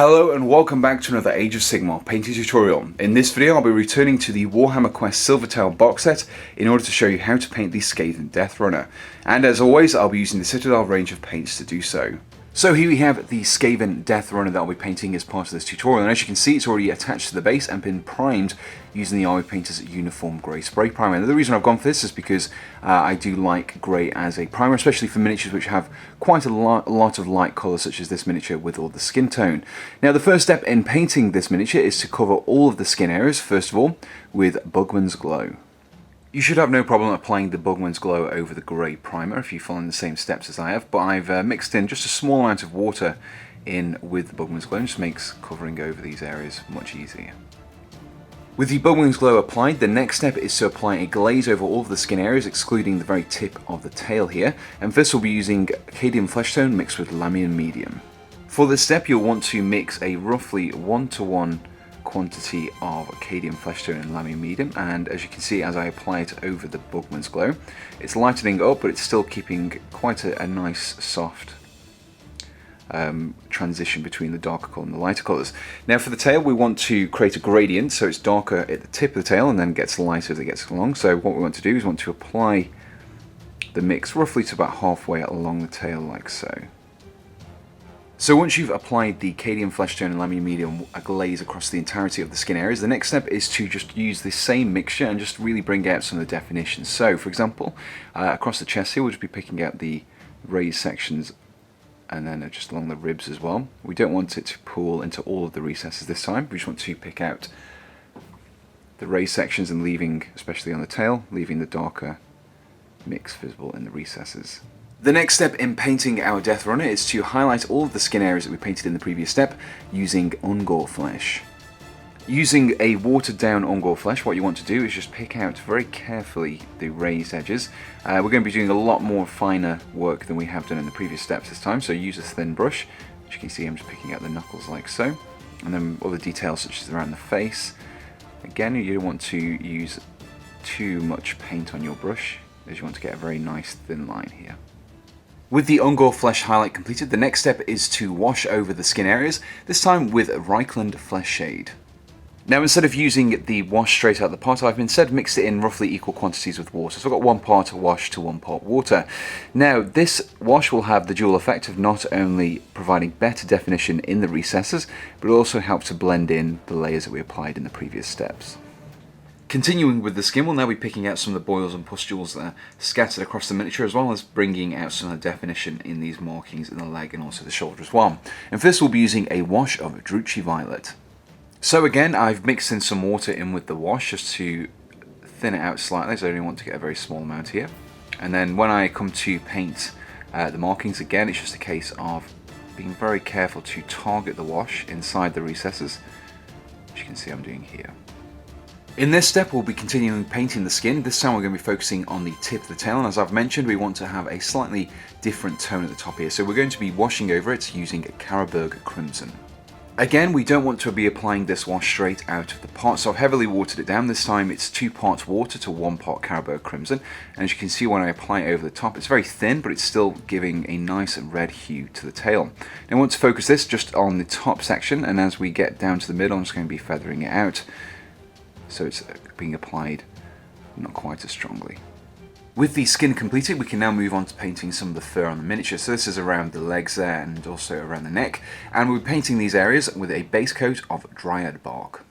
Hello and welcome back to another Age of Sigmar painting tutorial. In this video I'll be returning to the Warhammer Quest Silvertail box set in order to show you how to paint the Skaven Death Runner. And as always I'll be using the Citadel range of paints to do so. So here we have the Skaven Death Runner that I'll be painting as part of this tutorial, and as you can see it's already attached to the base and been primed using the Army Painter's Uniform Grey Spray Primer. And the reason I've gone for this is because I do like grey as a primer, especially for miniatures which have quite a lot of light colours, such as this miniature with all the skin tone. Now the first step in painting this miniature is to cover all of the skin areas, first of all, with Bugmans Glow. You should have no problem applying the Bugmans Glow over the grey primer if you follow the same steps as I have, but I've mixed in just a small amount of water in with the Bugmans Glow, and just makes covering over these areas much easier. With the Bugmans Glow applied, the next step is to apply a glaze over all of the skin areas, excluding the very tip of the tail here, and first we'll be using Cadian Fleshtone mixed with Lahmian Medium. For this step you'll want to mix a roughly 1:1 quantity of Cadian Fleshtone and Lahmian Medium, and as you can see as I apply it over the Bugmans Glow, it's lightening up but it's still keeping quite a nice soft transition between the darker colour and the lighter colours. Now for the tail we want to create a gradient so it's darker at the tip of the tail and then gets lighter as it gets along. So what we want to do is want to apply the mix roughly to about halfway along the tail like so. So once you've applied the Cadian Fleshtone and Lahmian Medium glaze across the entirety of the skin areas, the next step is to just use this same mixture and just really bring out some of the definitions. So for example, across the chest here we'll just be picking out the raised sections and then just along the ribs as well. We don't want it to pool into all of the recesses this time, we just want to pick out the raised sections and leaving, especially on the tail, leaving the darker mix visible in the recesses. The next step in painting our Death Runner is to highlight all of the skin areas that we painted in the previous step using Ungor Flesh. Using a watered down Ungor Flesh, what you want to do is just pick out very carefully the raised edges. We're going to be doing a lot more finer work than we have done in the previous steps this time, so use a thin brush. As you can see I'm just picking out the knuckles like so, and then other details such as around the face. Again, you don't want to use too much paint on your brush, as you want to get a very nice thin line here. With the Ungor Flesh highlight completed, the next step is to wash over the skin areas, this time with Reikland Fleshshade. Now instead of using the wash straight out of the pot, I've instead mixed it in roughly equal quantities with water. So I've got 1 part wash to 1 part water. Now this wash will have the dual effect of not only providing better definition in the recesses, but it also helps to blend in the layers that we applied in the previous steps. Continuing with the skin, we'll now be picking out some of the boils and pustules that are scattered across the miniature, as well as bringing out some of the definition in these markings in the leg and also the shoulder as well. And first we'll be using a wash of Druchii Violet. So again, I've mixed in some water in with the wash just to thin it out slightly, so I only want to get a very small amount here. And then when I come to paint the markings again, it's just a case of being very careful to target the wash inside the recesses, which you can see I'm doing here. In this step we'll be continuing painting the skin. This time we're going to be focusing on the tip of the tail, and as I've mentioned we want to have a slightly different tone at the top here, so we're going to be washing over it using Carroburg Crimson. Again, we don't want to be applying this wash straight out of the pot, so I've heavily watered it down. This time it's 2 parts water to 1 part Carroburg Crimson, and as you can see when I apply it over the top, it's very thin but it's still giving a nice red hue to the tail. Now I want to focus this just on the top section, and as we get down to the middle I'm just going to be feathering it out, so it's being applied not quite as strongly. With the skin completed, we can now move on to painting some of the fur on the miniature. So this is around the legs there and also around the neck, and we'll be painting these areas with a base coat of Dryad Bark.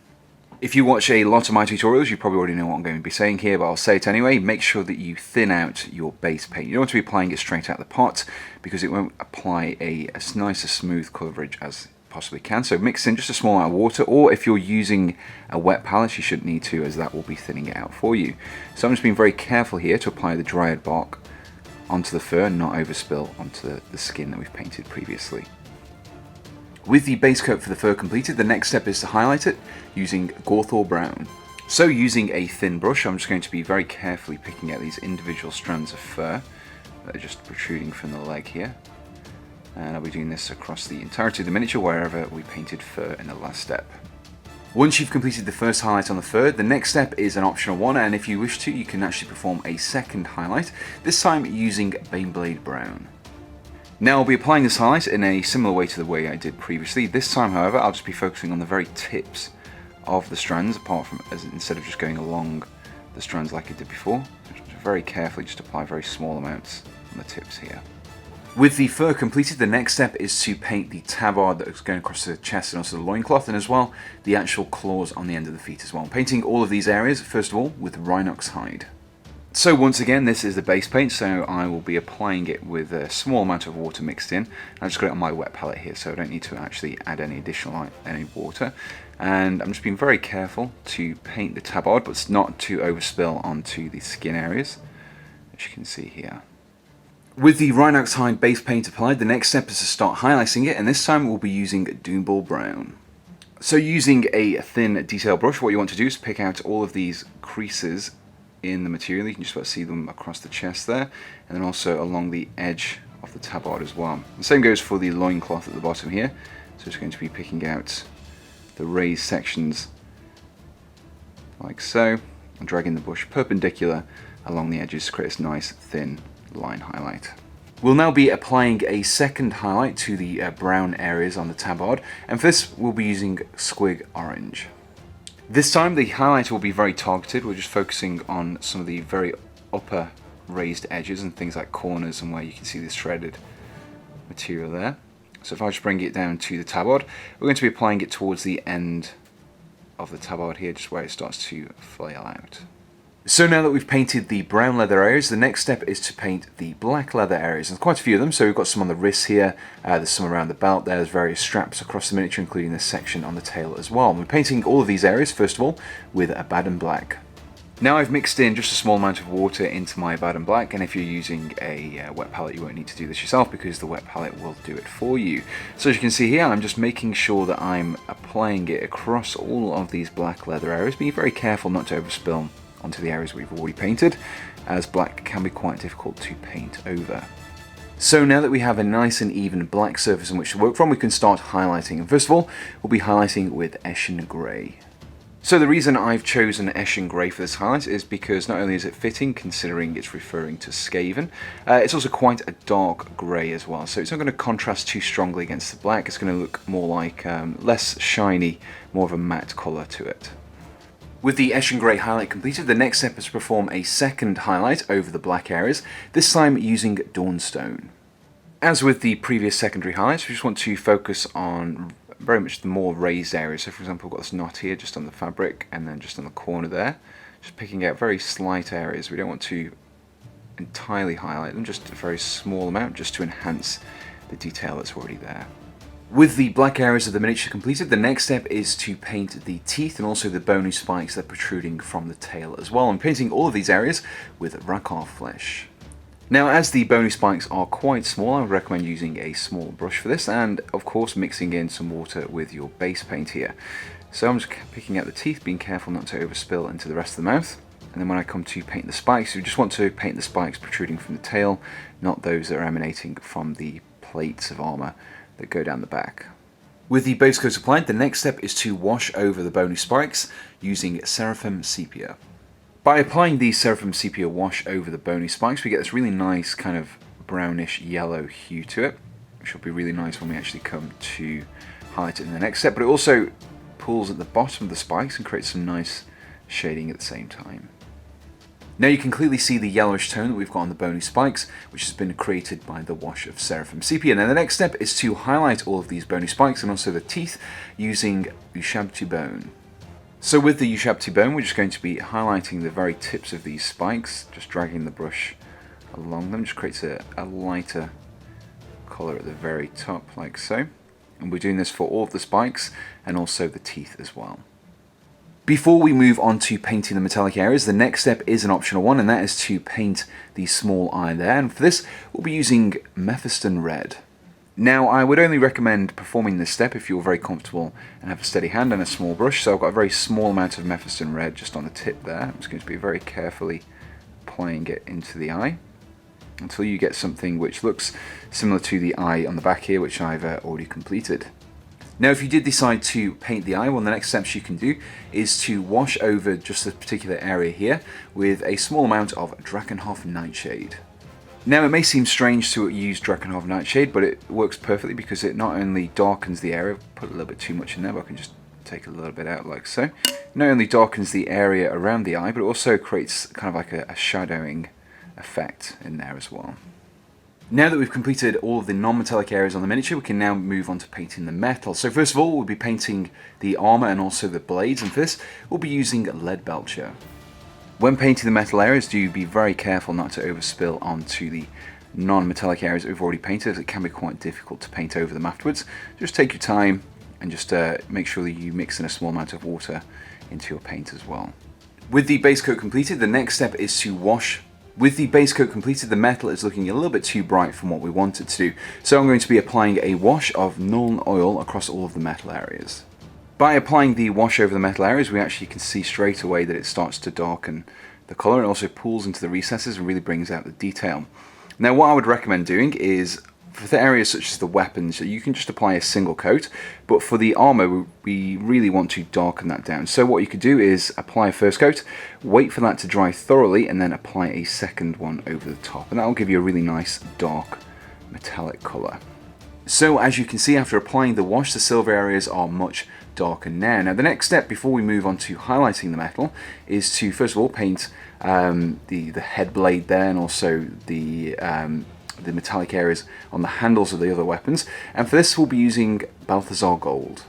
If you watch a lot of my tutorials, you probably already know what I'm going to be saying here, but I'll say it anyway. Make sure that you thin out your base paint. You don't want to be applying it straight out of the pot because it won't apply as nice a smooth coverage as possibly can. So mix in just a small amount of water, or if you're using a wet palette you shouldn't need to, as that will be thinning it out for you. So I'm just being very careful here to apply the Dryad Bark onto the fur and not overspill onto the skin that we've painted previously. With the base coat for the fur completed, the next step is to highlight it using Gorthor Brown. So using a thin brush I'm just going to be very carefully picking out these individual strands of fur that are just protruding from the leg here. And I'll be doing this across the entirety of the miniature wherever we painted fur in the last step. Once you've completed the first highlight on the fur, the next step is an optional one, and if you wish to, you can actually perform a second highlight, this time using Baneblade Brown. Now I'll be applying this highlight in a similar way to the way I did previously. This time, however, I'll just be focusing on the very tips of the strands, instead of just going along the strands like I did before. Just very carefully just apply very small amounts on the tips here. With the fur completed, the next step is to paint the tabard that is going across the chest and also the loincloth, and as well the actual claws on the end of the feet as well. Painting all of these areas, first of all, with Rhinox Hide. So once again, this is the base paint, so I will be applying it with a small amount of water mixed in. I've just got it on my wet palette here, so I don't need to actually add any additional water. And I'm just being very careful to paint the tabard, but not to overspill onto the skin areas, as you can see here. With the Rhinox Hide base paint applied, the next step is to start highlighting it, and this time we'll be using Doombull Brown. So using a thin detail brush, what you want to do is pick out all of these creases in the material. You can just about see them across the chest there, and then also along the edge of the tabard as well. The same goes for the loincloth at the bottom here. So it's going to be picking out the raised sections like so, and dragging the brush perpendicular along the edges to create this nice thin line highlight. We'll now be applying a second highlight to the brown areas on the tabard, and for this we'll be using Squig Orange. This time the highlight will be very targeted. We're just focusing on some of the very upper raised edges and things like corners and where you can see the shredded material there. So if I just bring it down to the tabard, we're going to be applying it towards the end of the tabard here, just where it starts to flail out. So now that we've painted the brown leather areas, the next step is to paint the black leather areas. There's quite a few of them, so we've got some on the wrists here, there's some around the belt, there's various straps across the miniature, including this section on the tail as well. We're painting all of these areas, first of all, with Abaddon Black. Now I've mixed in just a small amount of water into my Abaddon Black, and if you're using a wet palette you won't need to do this yourself because the wet palette will do it for you. So as you can see here, I'm just making sure that I'm applying it across all of these black leather areas, being very careful not to overspill onto the areas we've already painted, as black can be quite difficult to paint over. So now that we have a nice and even black surface in which to work from, we can start highlighting. And first of all, we'll be highlighting with Eshin Gray. So the reason I've chosen Eshin Gray for this highlight is because not only is it fitting, considering it's referring to Skaven, it's also quite a dark grey as well. So it's not going to contrast too strongly against the black. It's going to look more like less shiny, more of a matte colour to it. With the Eshin Gray highlight completed, the next step is to perform a second highlight over the black areas, this time using Dawnstone. As with the previous secondary highlights, we just want to focus on very much the more raised areas. So for example, we've got this knot here just on the fabric and then just on the corner there. Just picking out very slight areas. We don't want to entirely highlight them, just a very small amount just to enhance the detail that's already there. With the black areas of the miniature completed, the next step is to paint the teeth and also the bony spikes that are protruding from the tail as well. I'm painting all of these areas with Rakarth Flesh. Now, as the bony spikes are quite small, I would recommend using a small brush for this, and of course mixing in some water with your base paint here. So I'm just picking out the teeth, being careful not to overspill into the rest of the mouth. And then when I come to paint the spikes, we just want to paint the spikes protruding from the tail, not those that are emanating from the plates of armour that go down the back. With the base coat applied, the next step is to wash over the bony spikes using Seraphim Sepia. By applying the Seraphim Sepia wash over the bony spikes, we get this really nice kind of brownish yellow hue to it, which will be really nice when we actually come to highlight it in the next step, but it also pulls at the bottom of the spikes and creates some nice shading at the same time. Now you can clearly see the yellowish tone that we've got on the bony spikes, which has been created by the wash of Seraphim Sepia. Now the next step is to highlight all of these bony spikes and also the teeth using Ushabti Bone. So with the Ushabti Bone, we're just going to be highlighting the very tips of these spikes, just dragging the brush along them, just creates a lighter colour at the very top like so. And we're doing this for all of the spikes and also the teeth as well. Before we move on to painting the metallic areas, the next step is an optional one, and that is to paint the small eye there. And for this, we'll be using Mephiston Red. Now, I would only recommend performing this step if you're very comfortable and have a steady hand and a small brush. So I've got a very small amount of Mephiston Red just on the tip there. I'm just going to be very carefully applying it into the eye until you get something which looks similar to the eye on the back here, which I've already completed. Now, if you did decide to paint the eye, well, the next steps you can do is to wash over just this particular area here with a small amount of Drakenhof Nightshade. Now, it may seem strange to use Drakenhof Nightshade, but it works perfectly because it not only darkens the area, put a little bit too much in there, but I can just take a little bit out like so. It not only darkens the area around the eye, but it also creates kind of like a shadowing effect in there as well. Now that we've completed all of the non-metallic areas on the miniature, we can now move on to painting the metal. So first of all, we'll be painting the armour and also the blades, and for this, we'll be using Lead Belcher. When painting the metal areas, do be very careful not to overspill onto the non-metallic areas that we've already painted, as it can be quite difficult to paint over them afterwards. Just take your time and just make sure that you mix in a small amount of water into your paint as well. With the base coat completed, the next step is to wash. With the base coat completed, the metal is looking a little bit too bright from what we want it to do, so I'm going to be applying a wash of Nuln Oil across all of the metal areas. By applying the wash over the metal areas, we actually can see straight away that it starts to darken the colour. It also pulls into the recesses and really brings out the detail. Now, what I would recommend doing is, for the areas such as the weapons, you can just apply a single coat, but for the armour, we really want to darken that down. So what you could do is apply a first coat, wait for that to dry thoroughly, and then apply a second one over the top, and that will give you a really nice dark metallic colour. So as you can see, after applying the wash, the silver areas are much darker now. Now the next step before we move on to highlighting the metal is to first of all paint the head blade there, and also the metallic areas on the handles of the other weapons, and for this we'll be using Balthasar Gold.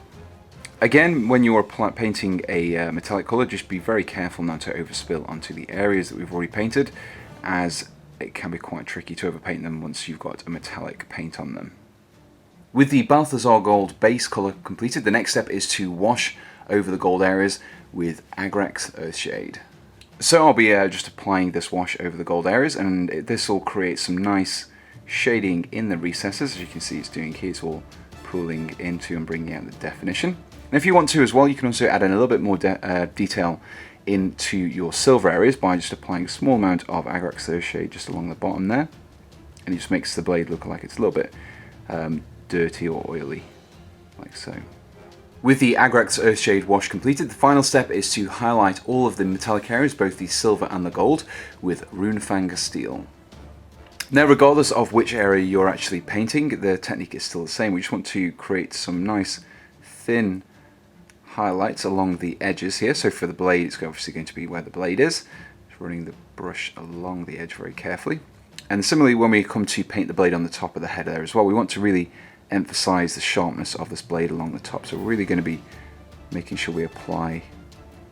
Again, when you're painting a metallic colour, just be very careful not to overspill onto the areas that we've already painted, as it can be quite tricky to overpaint them once you've got a metallic paint on them. With the Balthasar Gold base colour completed, the next step is to wash over the gold areas with Agrax Earthshade. So I'll be just applying this wash over the gold areas, and this will create some nice shading in the recesses. As you can see it's doing here, it's all pulling into and bringing out the definition. And if you want to as well, you can also add in a little bit more detail into your silver areas by just applying a small amount of Agrax Earthshade just along the bottom there, and it just makes the blade look like it's a little bit dirty or oily, like so. With the Agrax Earthshade wash completed, the final step is to highlight all of the metallic areas, both the silver and the gold, with Runefang Steel. Now, regardless of which area you're actually painting, the technique is still the same. We just want to create some nice thin highlights along the edges here. So for the blade, it's obviously going to be where the blade is. Just running the brush along the edge very carefully. And similarly, when we come to paint the blade on the top of the head there as well, we want to really emphasize the sharpness of this blade along the top. So we're really going to be making sure we apply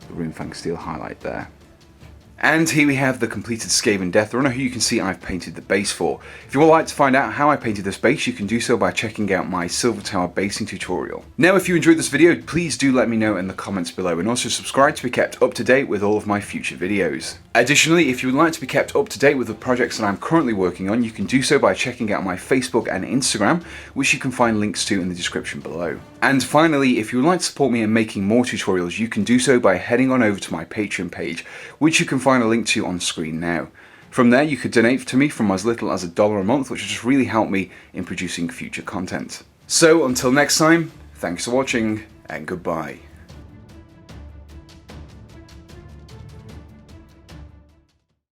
the Runefang Steel highlight there. And here we have the completed Skaven Death Runner, who you can see I've painted the base for. If you would like to find out how I painted this base, you can do so by checking out my Silver Tower basing tutorial. Now, if you enjoyed this video, please do let me know in the comments below, and also subscribe to be kept up to date with all of my future videos. Additionally, if you would like to be kept up to date with the projects that I'm currently working on, you can do so by checking out my Facebook and Instagram, which you can find links to in the description below. And finally, if you would like to support me in making more tutorials, you can do so by heading on over to my Patreon page, which you can find a link to on screen now. From there, you could donate to me from as little as $1 a month, which will just really help me in producing future content. So until next time, thanks for watching, and goodbye.